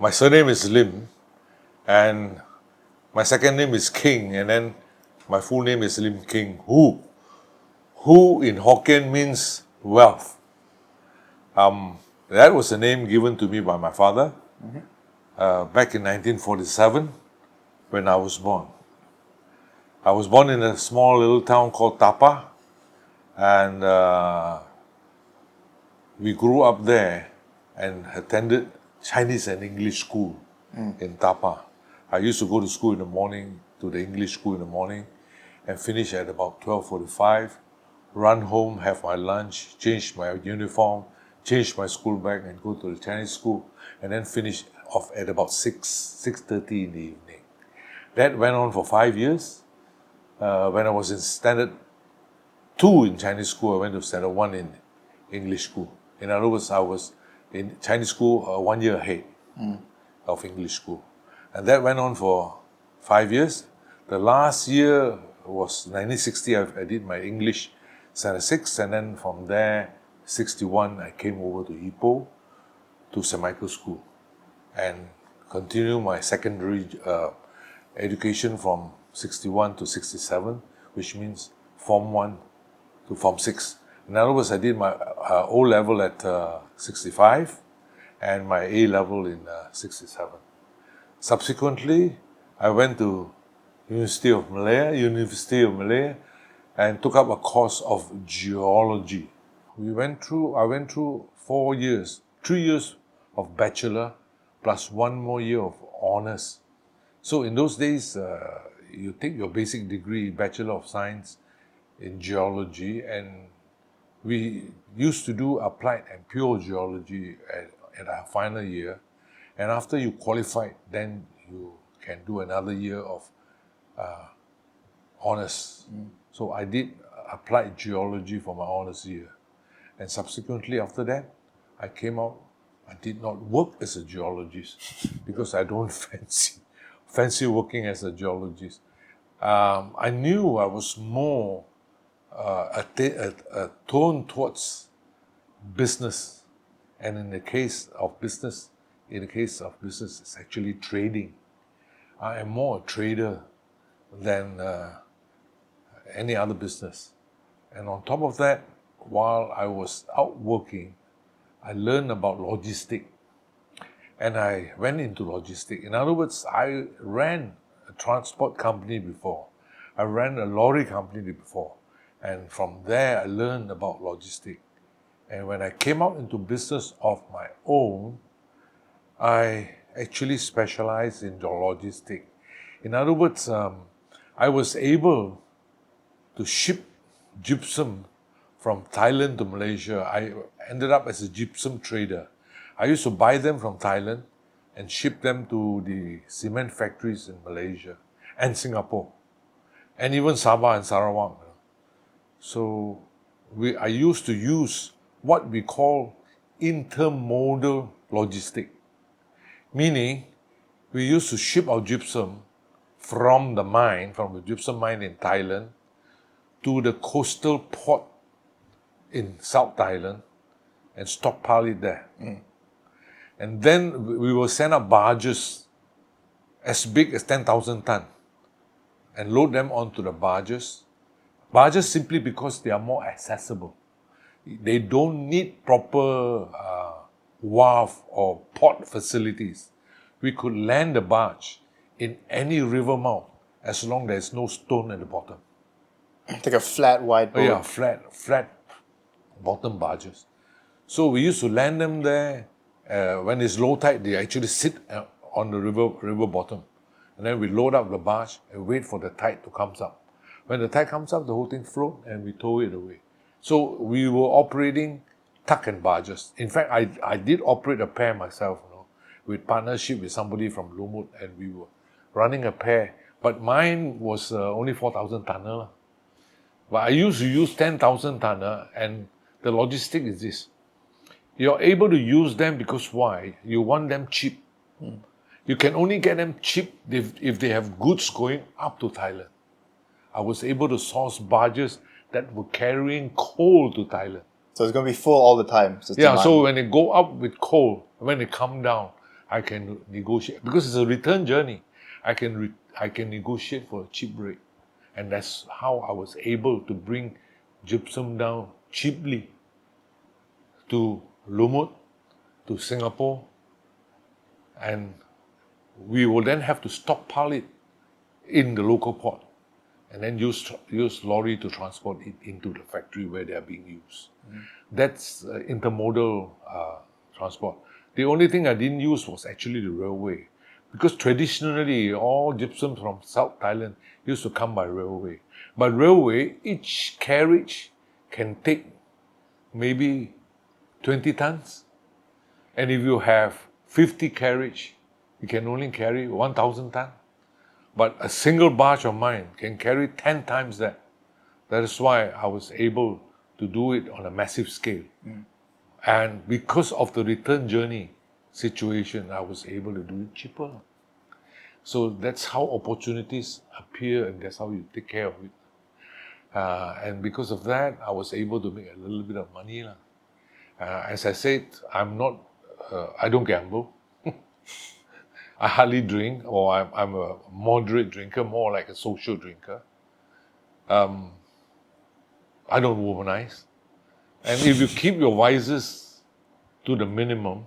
my surname is Lim, and my second name is King, and then my full name is Lim King Hu. Hu in Hokkien means wealth. That was a name given to me by my father back in 1947 when I was born. I was born in a small little town called Tapa, and we grew up there and attended Chinese and English school in Tapa. I used to go to school in the morning, to the English school in the morning, and finish at about 12:45, run home, have my lunch, change my uniform, change my school bag and go to the Chinese school, and then finish off at about 6:30 in the evening. That went on for 5 years. When I was in Standard 2 in Chinese school, I went to Standard 1 in English school. In other words, I was in Chinese school 1 year ahead of English school. And that went on for 5 years. The last year was 1960, I did my English Standard 6, and then from there, 61, I came over to Ipoh to St. Michael's School and continued my secondary education from 61 to 67, which means Form 1 to Form 6. In other words, I did my O-level at 65 and my A-level in 67. Subsequently, I went to University of Malaya and took up a course of geology. I went through 4 years, 3 years of bachelor plus 1 more year of honors. So in those days, you take your basic degree, Bachelor of Science in Geology, and we used to do applied and pure geology at our final year. And after you qualified, then you can do another year of honors. So I did applied geology for my honors year. And subsequently after that, I came out. I did not work as a geologist because I don't fancy working as a geologist. I knew I was more toned towards business, and in the case of business, it's actually trading. I am more a trader than any other business. And on top of that, while I was out working, I learned about logistics, and I went into logistics. In other words, I ran a transport company before. I ran a lorry company before. And from there, I learned about logistics. And when I came out into business of my own, I actually specialized in logistics. In other words, I was able to ship gypsum from Thailand to Malaysia. I ended up as a gypsum trader. I used to buy them from Thailand and ship them to the cement factories in Malaysia and Singapore, and even Sabah and Sarawak. So I used to use what we call intermodal logistics, meaning we used to ship our gypsum from the gypsum mine in Thailand to the coastal port in South Thailand and stockpile it there. And then we will send up barges as big as 10,000 tons and load them onto the barges. Barges simply because they are more accessible. They don't need proper wharf or port facilities. We could land the barge in any river mouth as long as there's no stone at the bottom. Like a flat, wide boat. Yeah, flat bottom barges. So we used to land them there. When it's low tide, they actually sit on the river bottom. And then we load up the barge and wait for the tide to come up. When the tide comes up, the whole thing floats and we tow it away. So we were operating tug and barges. In fact, I did operate a pair myself, with partnership with somebody from Lumut, and we were running a pair. But mine was only 4,000 tonner. But I used to use 10,000 tonner, and the logistic is this. You're able to use them because why? You want them cheap. You can only get them cheap if they have goods going up to Thailand. I was able to source barges that were carrying coal to Thailand. So it's going to be full all the time. So So when they go up with coal, when they come down, I can negotiate, because it's a return journey. I can negotiate for a cheap rate, and that's how I was able to bring gypsum down cheaply to Lumut, to Singapore, and we will then have to stockpile it in the local port, and then use lorry to transport it into the factory where they are being used. That's intermodal transport. The only thing I didn't use was actually the railway, because traditionally all gypsum from South Thailand used to come by railway. But railway, each carriage can take maybe 20 tons, and if you have 50 carriage, you can only carry 1,000 tons. But a single barge of mine can carry 10 times that. That is why I was able to do it on a massive scale. And because of the return journey situation, I was able to do it cheaper. So that's how opportunities appear, and that's how you take care of it. And because of that, I was able to make a little bit of money. As I said, I don't gamble. I hardly drink, or I'm a moderate drinker, more like a social drinker. I don't womanize. And if you keep your vices to the minimum,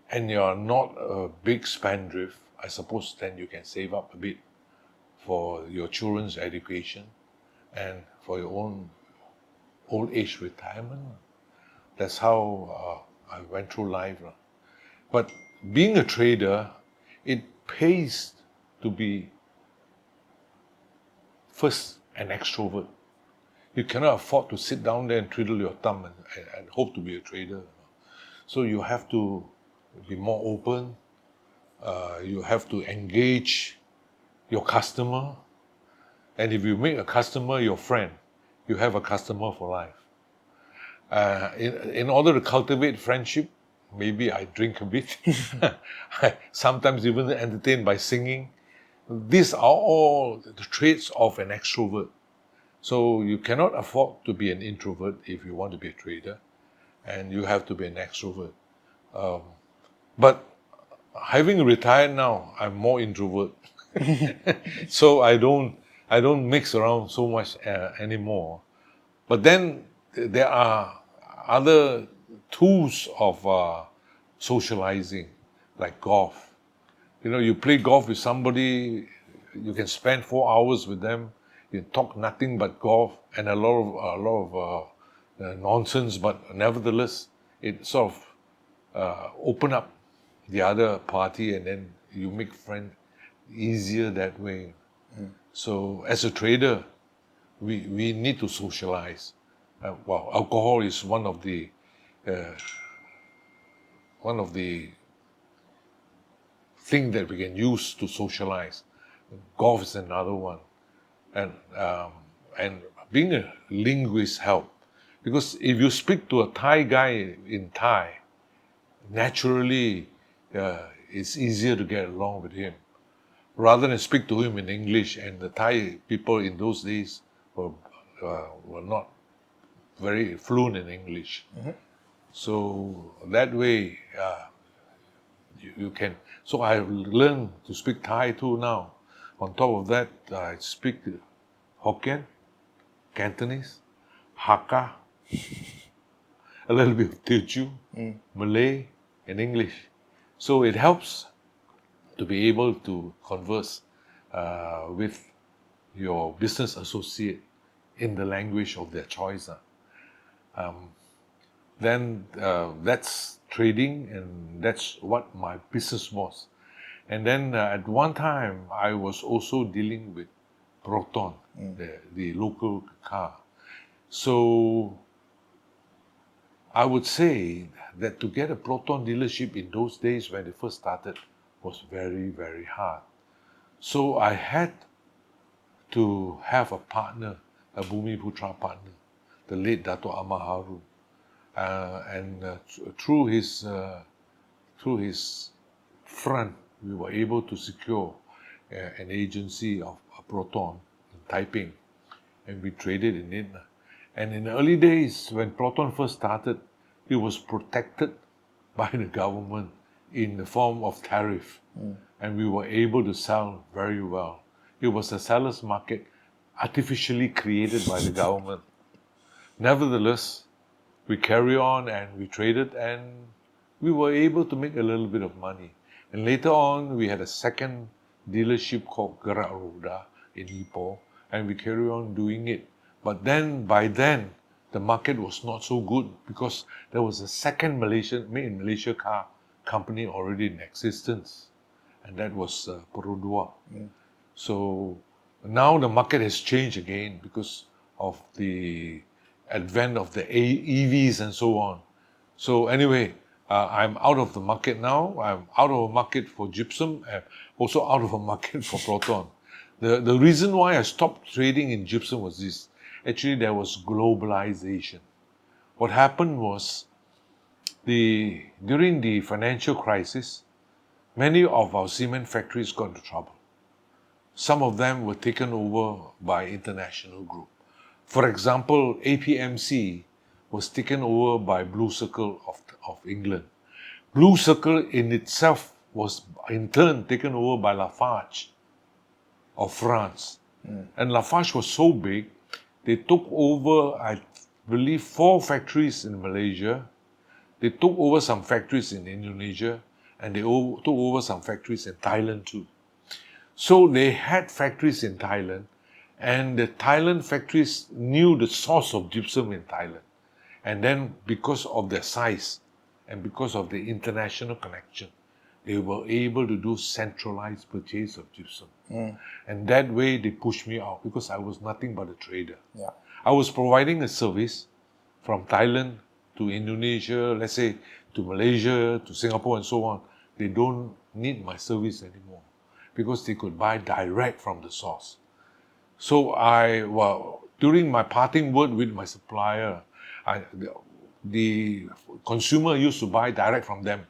and you're not a big spendthrift, I suppose then you can save up a bit for your children's education and for your own old age retirement. That's how I went through life. But being a trader, it pays to be first an extrovert. You cannot afford to sit down there and twiddle your thumb and hope to be a trader. So you have to be more open. You have to engage your customer. And if you make a customer your friend, you have a customer for life. In order to cultivate friendship, maybe I drink a bit. I sometimes even entertain by singing. These are all the traits of an extrovert. So you cannot afford to be an introvert if you want to be a trader, and you have to be an extrovert. But having retired now, I'm more introvert. So I don't mix around so much anymore. But then there are other tools of socializing, like golf. You play golf with somebody, you can spend 4 hours with them, you talk nothing but golf and a lot of nonsense, but nevertheless, it sort of open up the other party, and then you make friends easier that way. So as a trader, we need to socialize. Well, alcohol is one of the thing that we can use to socialize. Golf is another one, and being a linguist help, because if you speak to a Thai guy in Thai, naturally it's easier to get along with him, rather than speak to him in English. And the Thai people in those days were not very fluent in English. So that way you can. So I've learned to speak Thai too now. On top of that, I speak Hokkien, Cantonese, Hakka, a little bit of Teochew, Malay, and English. So it helps to be able to converse with your business associate in the language of their choice. Then that's trading, and that's what my business was. And then at one time, I was also dealing with Proton, the local car. So I would say that to get a Proton dealership in those days when it first started was very, very hard. So I had to have a partner, a Bumiputra partner, the late Dato' Amar Harun. Through his front, we were able to secure an agency of Proton in Taiping, and we traded in it. And in the early days, when Proton first started, it was protected by the government. in the form of tariff, and we were able to sell very well. It was a seller's market artificially created by the government. Nevertheless, we carry on and we traded, and we were able to make a little bit of money. And later on, we had a second dealership called Gerak Roda in Ipoh, and we carry on doing it. But then, by then, the market was not so good because there was a second made in Malaysia car company already in existence, and that was Perodua. So now the market has changed again because of the advent of the EVs and so on. So anyway, I'm out of the market now. I'm out of a market for gypsum and also out of a market for proton. The reason why I stopped trading in gypsum was this. Actually, there was globalization. What happened was during the financial crisis, many of our cement factories got into trouble. Some of them were taken over by international group. For example, APMC was taken over by Blue Circle of England. Blue Circle in itself was in turn taken over by Lafarge of France. And Lafarge was so big, they took over, I believe, 4 factories in Malaysia. They took over some factories in Indonesia, and they took over some factories in Thailand too. So they had factories in Thailand, and the Thailand factories knew the source of gypsum in Thailand. And then because of their size and because of the international connection, they were able to do centralized purchase of gypsum. And that way they pushed me out because I was nothing but a trader. Yeah. I was providing a service from Thailand to Indonesia, let's say to Malaysia, to Singapore and so on. They don't need my service anymore because they could buy direct from the source. So during my parting word with my supplier, the consumer used to buy direct from them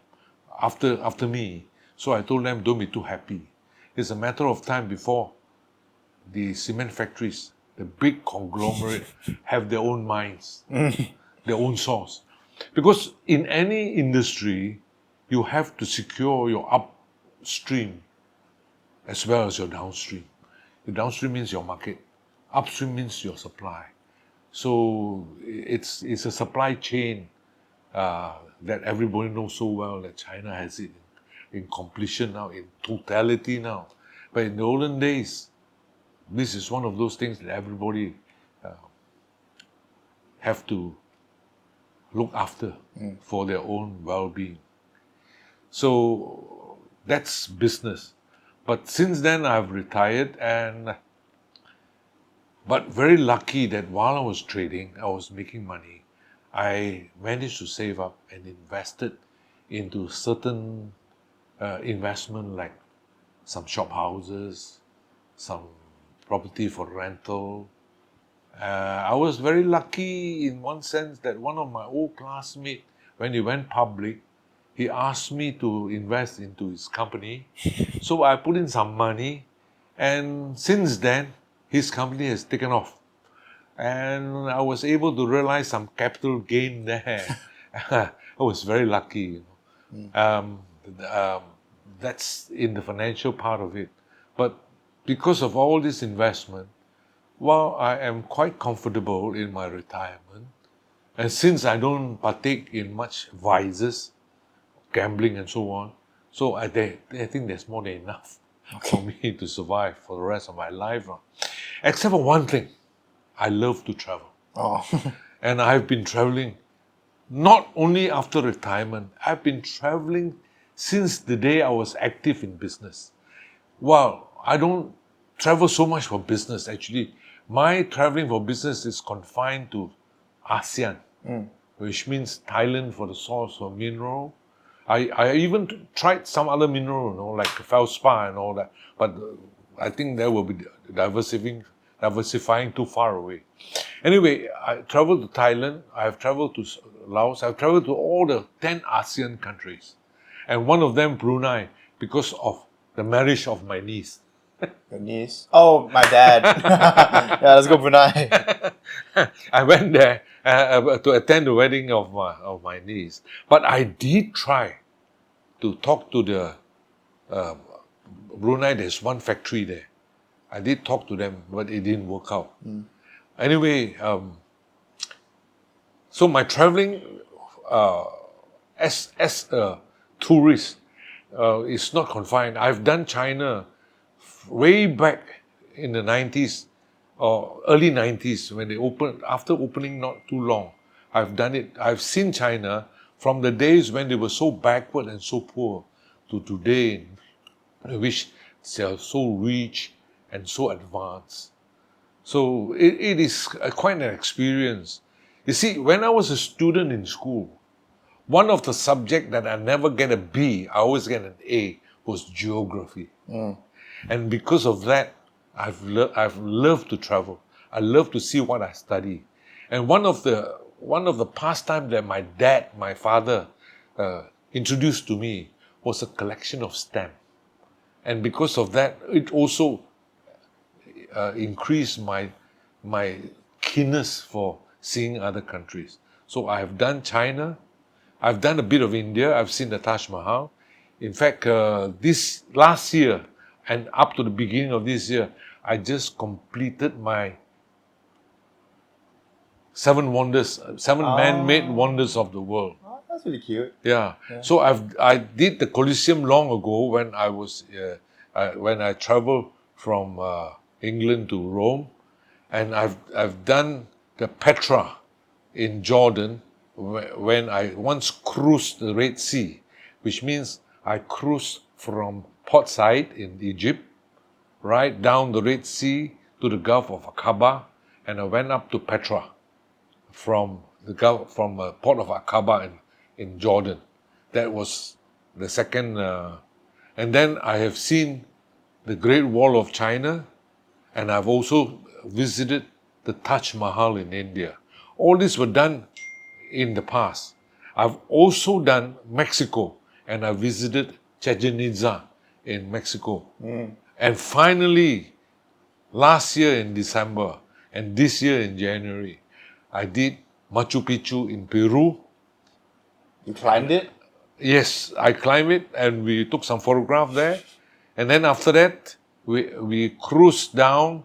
after me. So I told them, don't be too happy. It's a matter of time before the cement factories, the big conglomerate, have their own mines, their own source. Because in any industry, you have to secure your upstream as well as your downstream. The downstream means your market. Upstream means your supply. So it's a supply chain that everybody knows so well that China has it in completion now, in totality now. But in the olden days, this is one of those things that everybody have to look after for their own well-being. So that's business. But since then, I've retired, but very lucky that while I was trading, I was making money. I managed to save up and invested into certain investment like some shop houses, some property for rental. I was very lucky in one sense that one of my old classmates, when he went public, he asked me to invest into his company. So I put in some money, and since then, his company has taken off. And I was able to realize some capital gain there. I was very lucky. That's in the financial part of it. But because of all this investment, while I am quite comfortable in my retirement, and since I don't partake in much vices, gambling and so on, so I think there's more than enough for me to survive for the rest of my life. Except for one thing, I love to travel. Oh. And I've been traveling not only after retirement, I've been traveling since the day I was active in business. Well, I don't travel so much for business actually. My traveling for business is confined to ASEAN, which means Thailand for the source of mineral. I even tried some other mineral, like feldspar and all that, but I think that will be diversifying too far away. Anyway, I traveled to Thailand, I've traveled to Laos, I've traveled to all the 10 ASEAN countries. And one of them, Brunei, because of the marriage of my niece. Your niece? Oh, my dad. Yeah, let's go Brunei. I went there to attend the wedding of my niece. But I did try to talk to the Brunei. There's one factory there. I did talk to them, but it didn't work out. Anyway, so my traveling as a tourist is not confined. I've done China way back in the 90s or early 90s when they opened, after opening not too long. I've done it. I've seen China from the days when they were so backward and so poor to today, in which they are so rich and so advanced. So it is quite an experience. You see, when I was a student in school, one of the subjects that I never get a B, I always get an A, was geography. And because of that, I've loved to travel. I love to see what I study. And one of the pastimes that my father, introduced to me was a collection of stamps. And because of that, it also increased my keenness for seeing other countries. So I have done China. I've done a bit of India. I've seen the Taj Mahal. In fact, this last year and up to the beginning of this year, I just completed my seven man-made wonders of the world. Oh, that's really cute. Yeah. So I did the Colosseum long ago when I was when I traveled from England to Rome, and I've done the Petra in Jordan when I once cruised the Red Sea, which means I cruised from Port Said in Egypt right down the Red Sea to the Gulf of Aqaba, and I went up to Petra from the Gulf, from Port of Aqaba in Jordan. That was the second, and then I have seen the Great Wall of China, and I've also visited the Taj Mahal in India. All these were done in the past. I've also done Mexico, and I visited Chichen Itza in Mexico. And finally, last year in December and this year in January, I did Machu Picchu in Peru. You climbed it? Yes, I climbed it and we took some photographs there. And then after that, we cruised down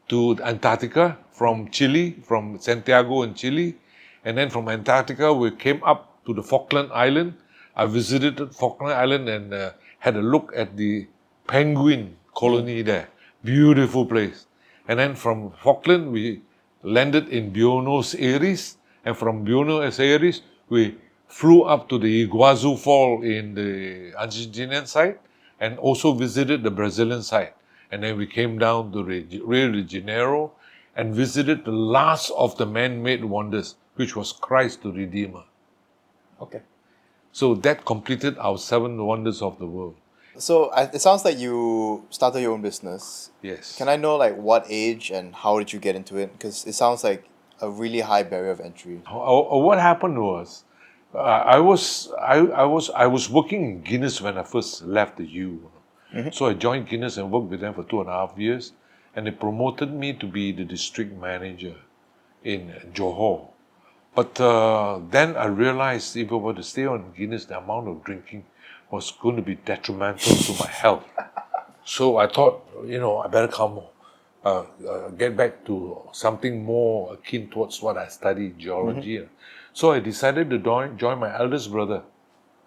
to Antarctica from Chile, from Santiago in Chile. And then from Antarctica, we came up to the Falkland Island. I visited Falkland Island and had a look at the penguin colony there. Beautiful place. And then from Falkland, we landed in Buenos Aires. And from Buenos Aires, we flew up to the Iguazu Fall in the Argentinian side and also visited the Brazilian side. And then we came down to Rio de Janeiro and visited the last of the man-made wonders, which was Christ the Redeemer. Okay. So that completed our 7 wonders of the world. So it sounds like you started your own business. Yes. Can I know like what age and how did you get into it? Because it sounds like a really high barrier of entry. What happened was, I was working in Guinness when I first left the U. So I joined Guinness and worked with them for 2.5 years, and they promoted me to be the district manager in Johor. But then I realized if I were to stay on Guinness, the amount of drinking was going to be detrimental to my health. So I thought, I better come get back to something more akin towards what I studied, geology. So I decided to join my eldest brother,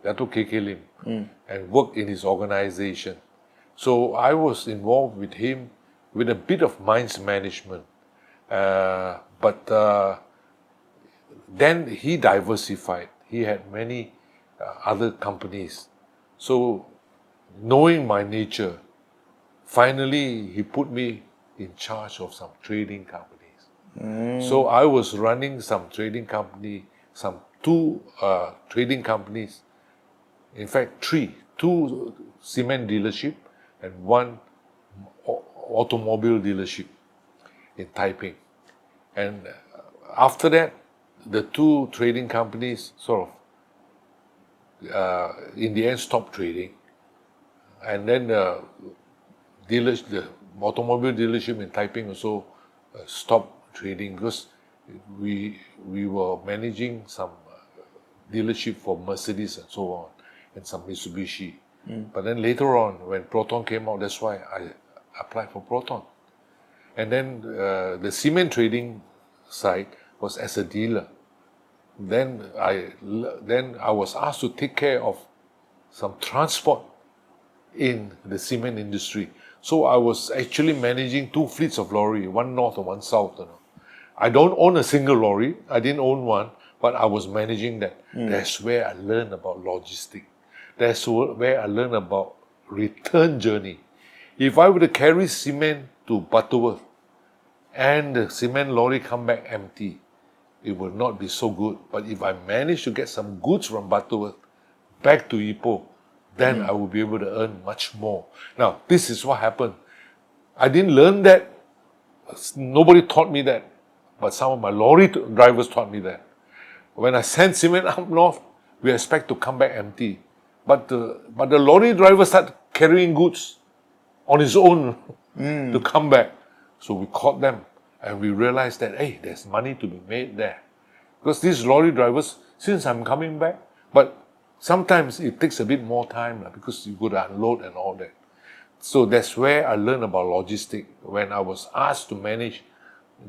Dato KK Lim, and work in his organization. So I was involved with him with a bit of mines management. But then he diversified. He had many other companies. So knowing my nature, finally he put me in charge of some trading companies. So I was running some trading company, two trading companies, in fact 3, 2 cement dealership and 1 automobile dealership in Taiping. And after that, the 2 trading companies sort of in the end stopped trading, and then the automobile dealership in Taiping also stopped trading because we were managing some dealership for Mercedes and so on. and some Mitsubishi. But then later on, when Proton came out, that's why I applied for Proton. And then the cement trading side was as a dealer. Then I was asked to take care of some transport in the cement industry. So I was actually managing 2 fleets of lorry, one north and one south. I don't own a single lorry. I didn't own one, but I was managing that. That's where I learned about logistics. That's where I learned about return journey. If I were to carry cement to Butterworth and the cement lorry come back empty, it will not be so good. But if I manage to get some goods from Butterworth back to Ipoh, then I will be able to earn much more. Now, this is what happened. I didn't learn that. Nobody taught me that. But some of my lorry drivers taught me that. When I send cement up north, we expect to come back empty. But the lorry driver started carrying goods on his own to come back. So we caught them and we realized that, hey, there's money to be made there. Because these lorry drivers, since I'm coming back, but sometimes it takes a bit more time because you got to unload and all that. So that's where I learned about logistics when I was asked to manage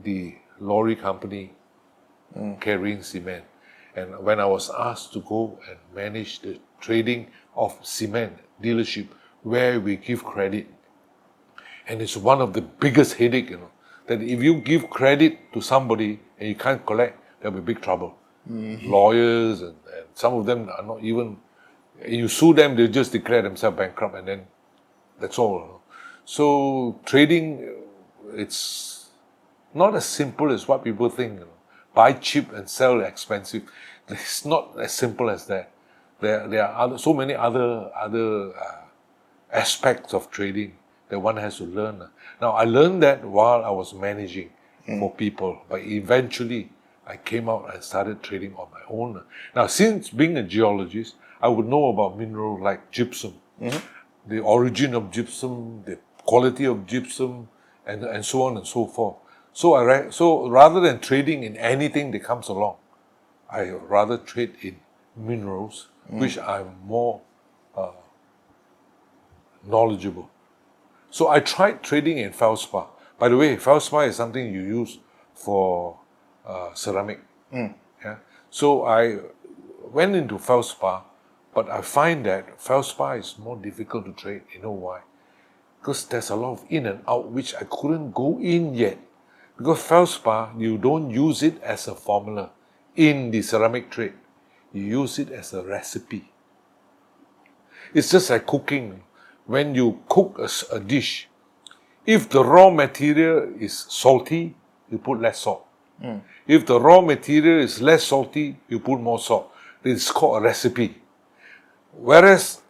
the lorry company carrying cement. And when I was asked to go and manage the trading of cement dealership where we give credit. And it's one of the biggest headache, that if you give credit to somebody and you can't collect, there'll be big trouble. Lawyers and some of them are not even, you sue them, they just declare themselves bankrupt and then that's all. So trading, it's not as simple as what people think. Buy cheap and sell expensive. It's not as simple as that. There are so many other aspects of trading that one has to learn. Now, I learned that while I was managing for people, but eventually I came out and started trading on my own. Now, since being a geologist, I would know about minerals like gypsum, the origin of gypsum, the quality of gypsum, and so on and so forth. So rather than trading in anything that comes along, I rather trade in minerals, which I'm more knowledgeable. So I tried trading in feldspar. By the way, feldspar is something you use for ceramic. Yeah. So I went into feldspar, but I find that feldspar is more difficult to trade. You know why? Because there's a lot of in and out which I couldn't go in yet. Because feldspar, you don't use it as a formula in the ceramic trade. You use it as a recipe. It's just like cooking. When you cook a dish, if the raw material is salty, you put less salt. If the raw material is less salty, you put more salt. It's called a recipe. Whereas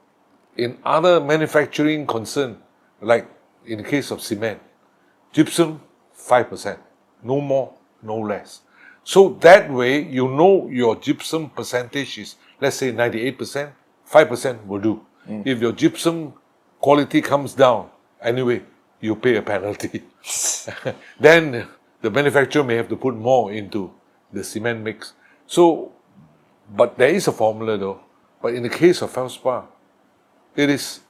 in other manufacturing concern, like in the case of cement, gypsum 5%, no more, no less. So that way, you know your gypsum percentage is, let's say 98%, 5% will do. If your gypsum quality comes down, anyway, you pay a penalty. Then the manufacturer may have to put more into the cement mix. So, but there is a formula though. But in the case of feldspar, it is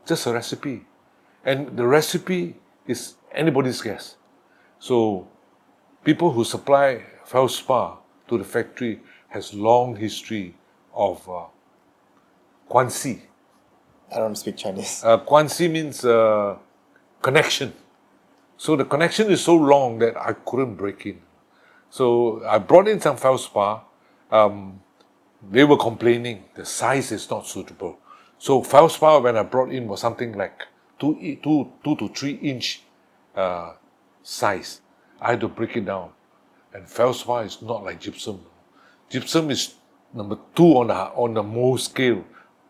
just a recipe. And the recipe is anybody's guess. So people who supply feldspar to the factory has long history of Guanxi. I don't speak Chinese. Guanxi means connection. So the connection is so long that I couldn't break in. So I brought in some feldspar. They were complaining the size is not suitable. So feldspar when I brought in was something like 2 to 3 inch size. I had to break it down. And feldspar is not like gypsum. Gypsum is number 2 on the Mohs scale,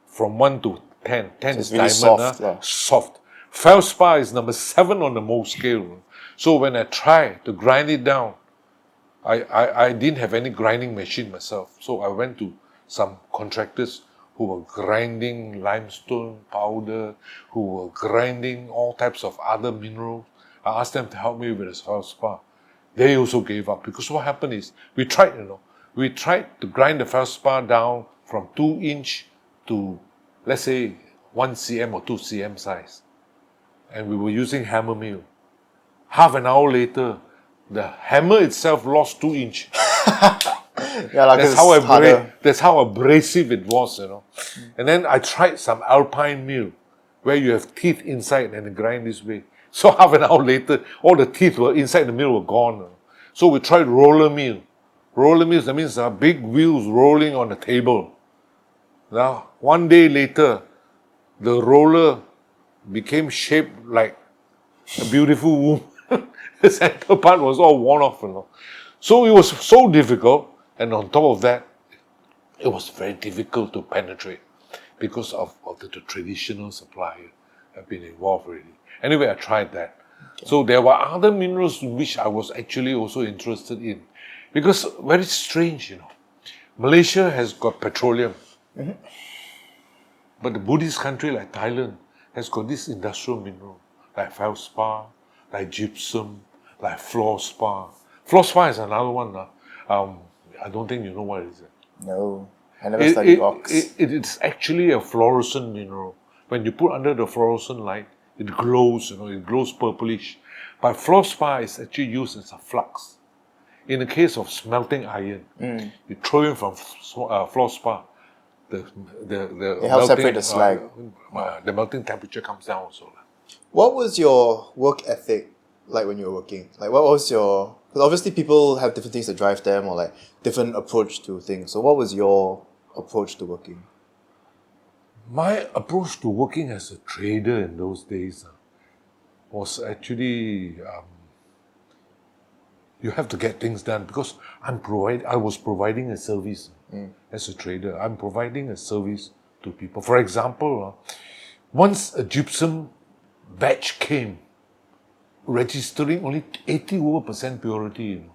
from 1 to 10. 10 So is it's really diamond, soft, soft. Feldspar is number 7 on the Mohs scale. So when I tried to grind it down, I didn't have any grinding machine myself. So I went to some contractors who were grinding limestone powder, who were grinding all types of other minerals. I asked them to help me with the feldspar. They also gave up because what happened is we tried to grind the feldspar down from 2 inch to let's say 1 cm or 2 cm size, and we were using hammer mill. Half an hour later, the hammer itself lost 2 inch. Yeah, like That's it's how harder. that's how abrasive it was, you know. And then I tried some alpine mill, where you have teeth inside and grind this way. So half an hour later, all the teeth were inside the mill were gone. You know. So we tried roller mill. Roller mills, that means big wheels rolling on the table. Now, 1 day later, the roller became shaped like a beautiful womb. The center part was all worn off, you know. So it was so difficult, and on top of that, it was very difficult to penetrate because of the traditional supplier have been involved already. Anyway, I tried that. So there were other minerals which I was actually also interested in. Because very strange, you know. Malaysia has got petroleum. But the Buddhist country like Thailand has got this industrial mineral, like feldspar, like gypsum, like fluorspar. Fluorspar is another one. I don't think you know what it is. No, I never studied rocks. It's actually a fluorescent mineral. When you put under the fluorescent light, it glows, you know, it glows purplish. But fluorspar is actually used as a flux. In the case of smelting iron, you throw in from fluorspar, the It helps separate the slag. the melting temperature comes down also. What was your work ethic like when you were working? Like, what was your... Because obviously people have different things that drive them or like different approach to things. So what was your approach to working? My approach to working as a trader in those days was actually you have to get things done because I was providing a service as a trader. I'm providing a service to people. For example, once a gypsum batch came, registering only 80% purity. You know.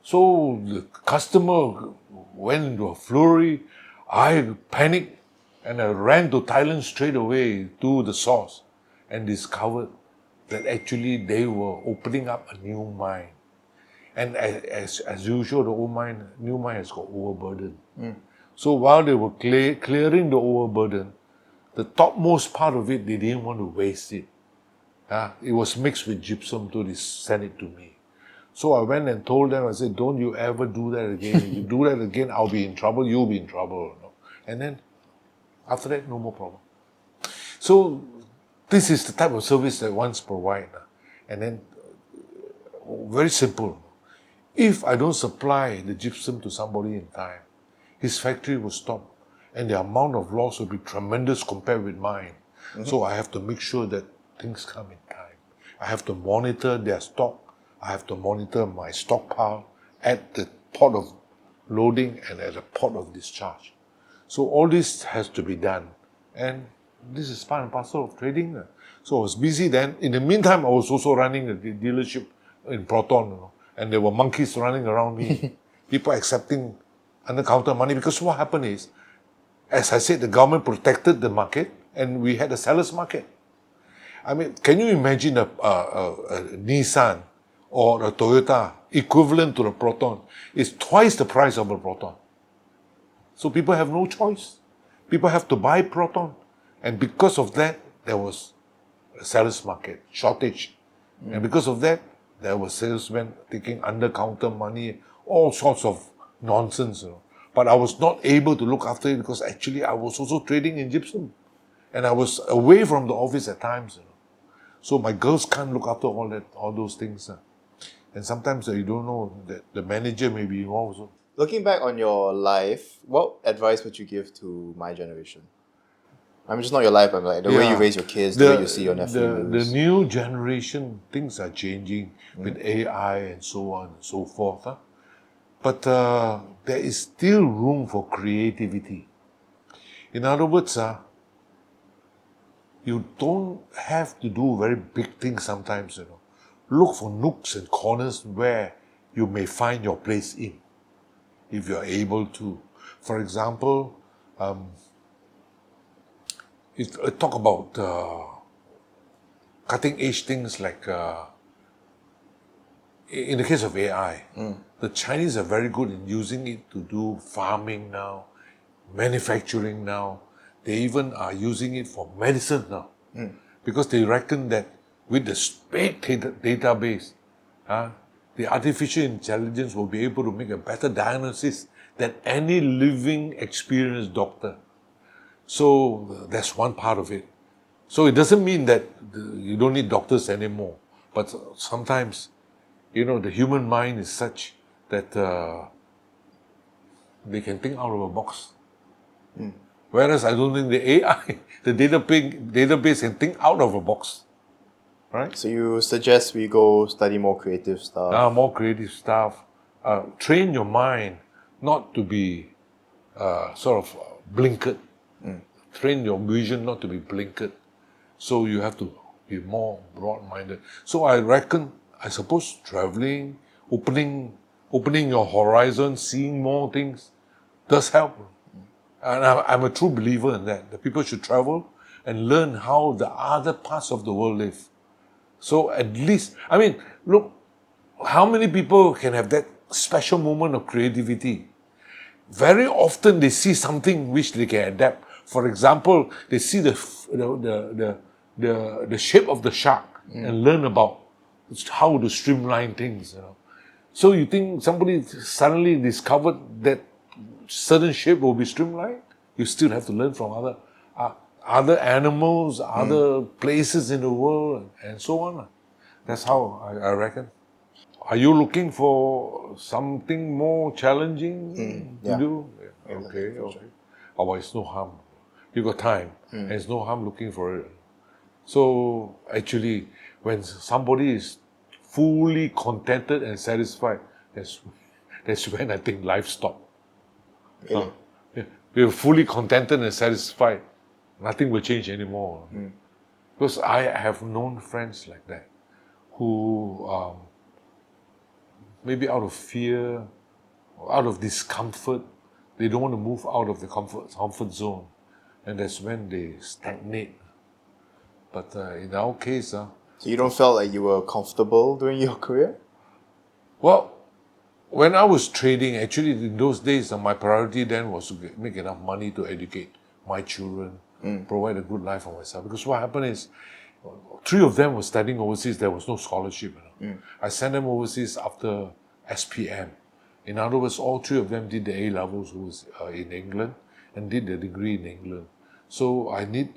So the customer went into a flurry. I panicked and I ran to Thailand straight away to the source and discovered that actually they were opening up a new mine. And as usual, the new mine has got overburden. So while they were clearing the overburden, the topmost part of it, they didn't want to waste it. It was mixed with gypsum, so they sent it to me. So I went and told them, I said, don't you ever do that again. If you do that again, I'll be in trouble, you'll be in trouble. You know? And then after that, no more problem. So this is the type of service that one's provide. And then, very simple. If I don't supply the gypsum to somebody in time, his factory will stop and the amount of loss will be tremendous compared with mine. So I have to make sure that things come in time. I have to monitor their stock. I have to monitor my stockpile at the port of loading and at the port of discharge. So all this has to be done. And this is part and parcel of trading. So I was busy then. In the meantime, I was also running a dealership in Proton. You know, and there were monkeys running around me. People accepting under-counter money. Because what happened is, as I said, the government protected the market and we had a seller's market. I mean, can you imagine a Nissan or a Toyota equivalent to the Proton is twice the price of a Proton? So people have no choice. People have to buy Proton. And because of that, there was a seller's market, shortage. And because of that, there were salesmen taking under-counter money, all sorts of nonsense. You know. But I was not able to look after it because actually I was also trading in gypsum. And I was away from the office at times. You know. So my girls can't look after all those things. And sometimes you don't know that the manager may be involved also. Looking back on your life, what advice would you give to my generation? I mean, just not your life, but like the way you raise your kids, the way you see your nephews. The new generation, things are changing with AI and so on and so forth. But there is still room for creativity. In other words, you don't have to do very big things sometimes, you know. Look for nooks and corners where you may find your place in, if you're able to. For example, talk about cutting edge things like, in the case of AI, the Chinese are very good in using it to do farming now, manufacturing now. They even are using it for medicine now. Because they reckon that with the big database, the artificial intelligence will be able to make a better diagnosis than any living experienced doctor. So that's one part of it. So it doesn't mean that you don't need doctors anymore. But sometimes, the human mind is such that they can think out of a box. Whereas I don't think the AI, the database can think out of a box. Right? So you suggest we go study more creative stuff. More creative stuff. Train your mind not to be sort of blinkered. Train your vision not to be blinkered. So you have to be more broad-minded. So I suppose traveling, opening your horizon, seeing more things does help. And I'm a true believer in that people should travel and learn how the other parts of the world live. So at least, look, how many people can have that special moment of creativity? Very often they see something which they can adapt. For example, they see the shape of the shark and learn about how to streamline things. So you think somebody suddenly discovered that certain shape will be streamlined? You still have to learn from other animals, other places in the world, and so on. That's how I reckon. Are you looking for something more challenging to yeah. do? Yeah, Okay, for okay. sure. Oh, it's no harm. You got time, and it's no harm looking for it. So actually, when somebody is fully contented and satisfied, that's when I think life stops. Really? Yeah. You're fully contented and satisfied, nothing will change anymore. Because I have known friends like that who maybe out of fear, out of discomfort, they don't want to move out of the comfort zone, and that's when they stagnate. But in our case, So you don't feel like you were comfortable doing your career? well, when I was trading, actually in those days, my priority then was to make enough money to educate my children, provide a good life for myself. Because what happened is, three of them were studying overseas. There was no scholarship. I sent them overseas after SPM. In other words, all three of them did the A levels in England and did the degree in England. So I need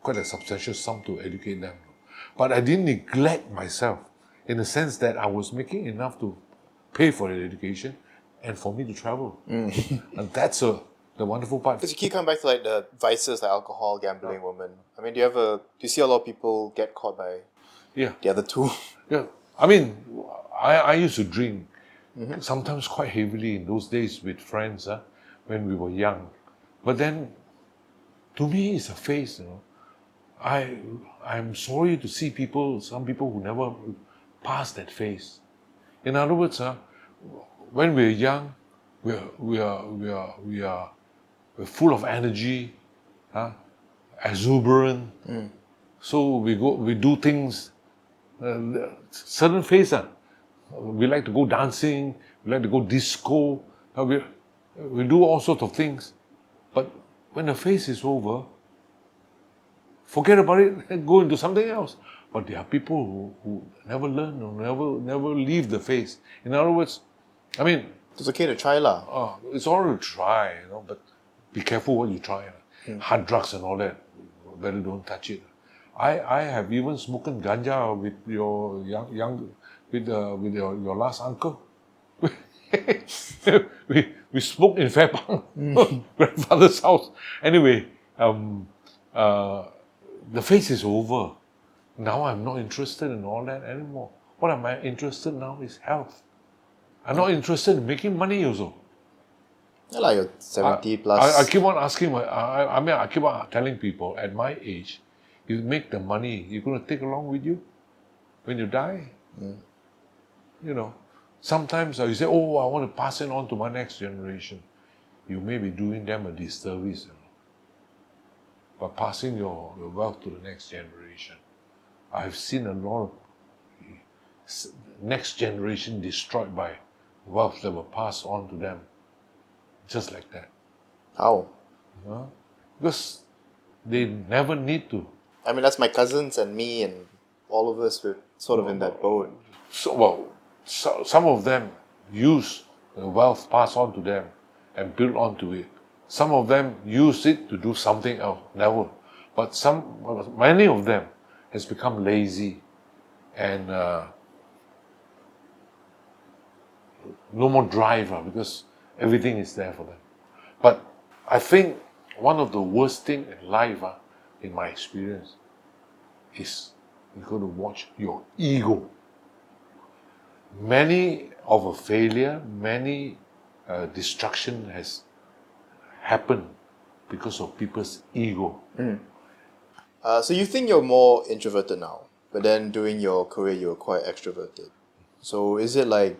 quite a substantial sum to educate them. But I didn't neglect myself in the sense that I was making enough to pay for their education and for me to travel. And that's the wonderful part. Because you keep coming back to like the vices like alcohol, gambling, women. I mean, do you see a lot of people get caught by Yeah. the other two? Yeah, I used to drink sometimes quite heavily in those days with friends when we were young. But then, to me, it's a phase. I'm sorry to see some people who never pass that phase. In other words, when we're young, we're full of energy, exuberant. So we do things. Certain phase, we like to go dancing, we like to go disco, we do all sorts of things. But when the phase is over, forget about it and go into something else. But there are people who never learn or never leave the phase. In other words, It's okay to try lah. it's all right to try, but be careful what you try. Hard drugs and all that, better don't touch it. I have even spoken ganja with your with your last uncle. we spoke in Fairpang, grandfather's house. Anyway, the phase is over. Now I'm not interested in all that anymore. What am I interested now is health. I'm not interested in making money also. Yeah, like you're 70 plus. I keep on asking, I keep on telling people at my age, you make the money, you're going to take along with you when you die. Sometimes you say, oh, I want to pass it on to my next generation. You may be doing them a disservice by passing your wealth to the next generation. I've seen a lot of next generation destroyed by wealth that were passed on to them, just like that. How? Because They never need to. I mean, that's my cousins and me and all of us were sort of in that boat. Some of them use the wealth passed on to them and build onto it. Some of them use it to do something else, never. But many of them has become lazy and no more drive because everything is there for them. But I think one of the worst thing in life, in my experience, is you got to watch your ego. Many of a failure, many destruction has happened because of people's ego. So you think you're more introverted now, but then during your career you were quite extroverted. So is it like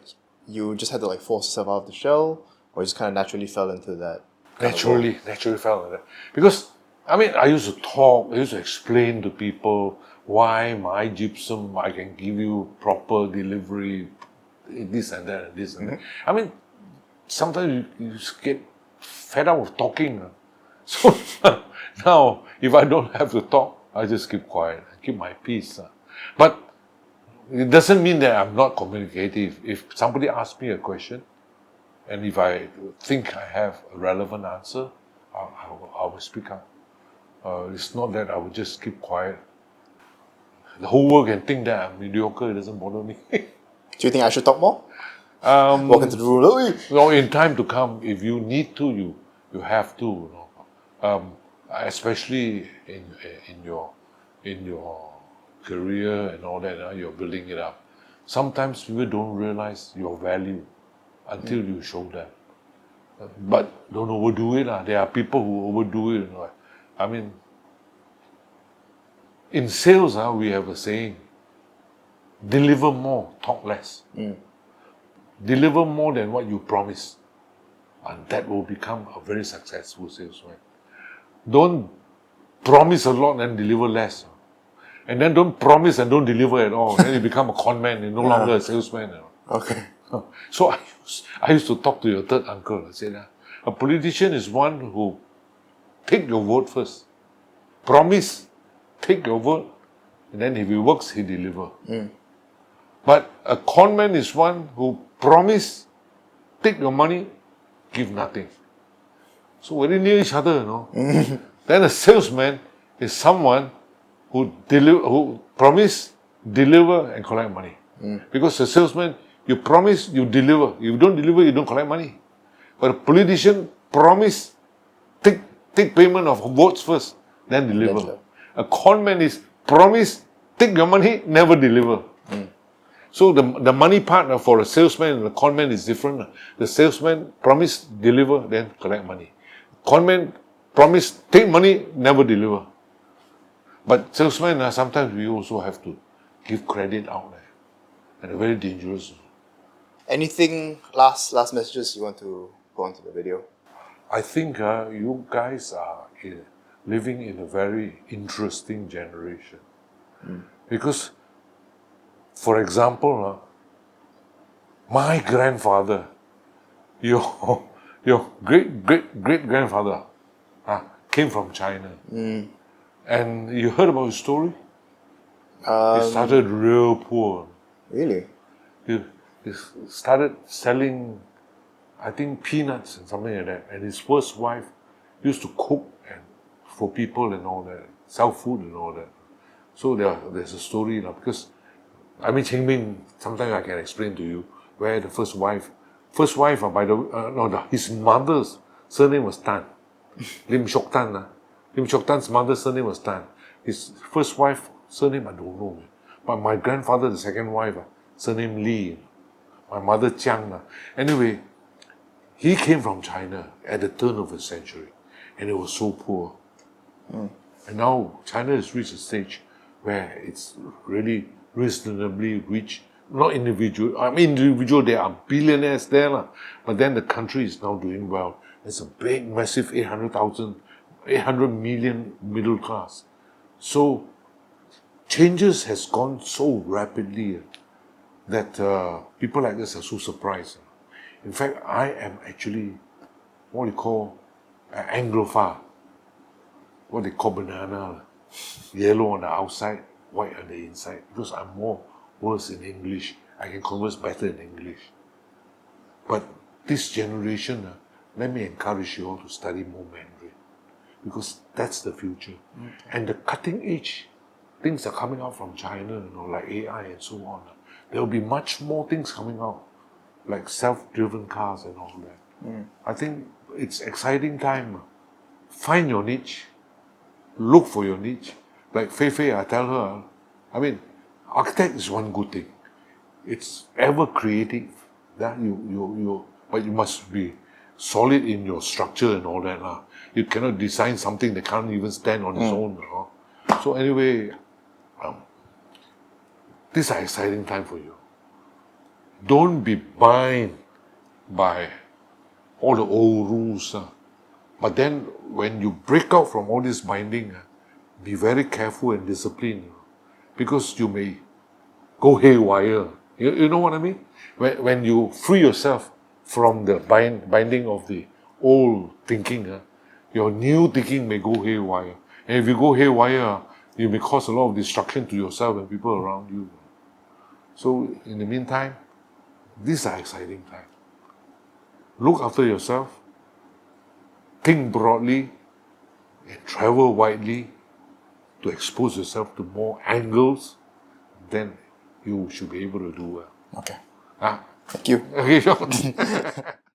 you just had to like force yourself out of the shell, or you just kind of naturally fell into that? Naturally felt like that. Because, I used to talk, I used to explain to people why my gypsum, I can give you proper delivery, this and that, and this and that. Sometimes you just get fed up with talking. So now, if I don't have to talk, I just keep quiet, keep my peace. But it doesn't mean that I'm not communicative. If somebody asks me a question, and if I think I have a relevant answer, I will speak up. It's not that I will just keep quiet. The whole world can think that I'm mediocre, it doesn't bother me. Do you think I should talk more? Walk into the room. No, in time to come, if you need to, you have to. Especially in your career and all that, you're building it up. Sometimes people don't realize your value until you show them. But don't overdo it. There are people who overdo it. In sales, we have a saying: deliver more, talk less. Deliver more than what you promise, and that will become a very successful salesman. Don't promise a lot and deliver less, and then don't promise and don't deliver at all. Then you become a con man. You're no longer a salesman. Okay. So I used to talk to your third uncle. I said, a politician is one who take your vote first, promise, take your vote, and then if he works, he deliver. But a con man is one who promise, take your money, give nothing. So very near each other, Then a salesman is someone who promise, deliver, and collect money. Because a salesman, you promise, you deliver. If you don't deliver, you don't collect money. But a politician promise, take payment of votes first, then deliver. A con man is promise, take your money, never deliver. So the money part for a salesman and a con man is different. The salesman promise, deliver, then collect money. Con man promise, take money, never deliver. But salesmen, sometimes we also have to give credit out there. And they're very dangerous. Anything last messages you want to go on to the video? I think you guys are living in a very interesting generation. Because, for example, my grandfather, your great grandfather, came from China. And you heard about his story? He started real poor. Really? He started selling, I think, peanuts and something like that. And his first wife used to cook for people and all that, sell food and all that. So there's a story now, because Cheng Ming, sometimes I can explain to you where the first wife, his mother's surname was Tan, Lim Shok Tan. Lim Shok Tan's mother's surname was Tan. His first wife surname I don't know, but my grandfather, the second wife, surname Li. My mother Jiang. Anyway, he came from China at the turn of the century, and it was so poor. And now China has reached a stage where it's really reasonably rich. Not individual. Individual, there are billionaires there, but then the country is now doing well. There's a big, massive 800 million middle class. So changes has gone so rapidly that people like us are so surprised. In fact, I am actually what you call an Anglophile. what they call banana. Yellow on the outside, white on the inside. Because I'm more worse in English. I can converse better in English. But this generation, let me encourage you all to study more Mandarin. Because that's the future. And the cutting edge things are coming out from China, like AI and so on. There will be much more things coming out, like self-driven cars and all that. I think it's exciting time. Find your niche. Look for your niche. Like Fei Fei, I tell her, I mean, architect is one good thing. It's ever creative. But you must be solid in your structure and all that. You cannot design something that can't even stand on its own. So anyway, this is an exciting time for you. Don't be bound by all the old rules. But then when you break out from all this binding, be very careful and disciplined. Because you may go haywire. You know what I mean? When you free yourself from the binding of the old thinking, your new thinking may go haywire. And if you go haywire, you may cause a lot of destruction to yourself and people around you. So in the meantime, these are exciting times. Look after yourself, think broadly, and travel widely to expose yourself to more angles, then you should be able to do well. Okay. Ah, Thank you. okay, sure.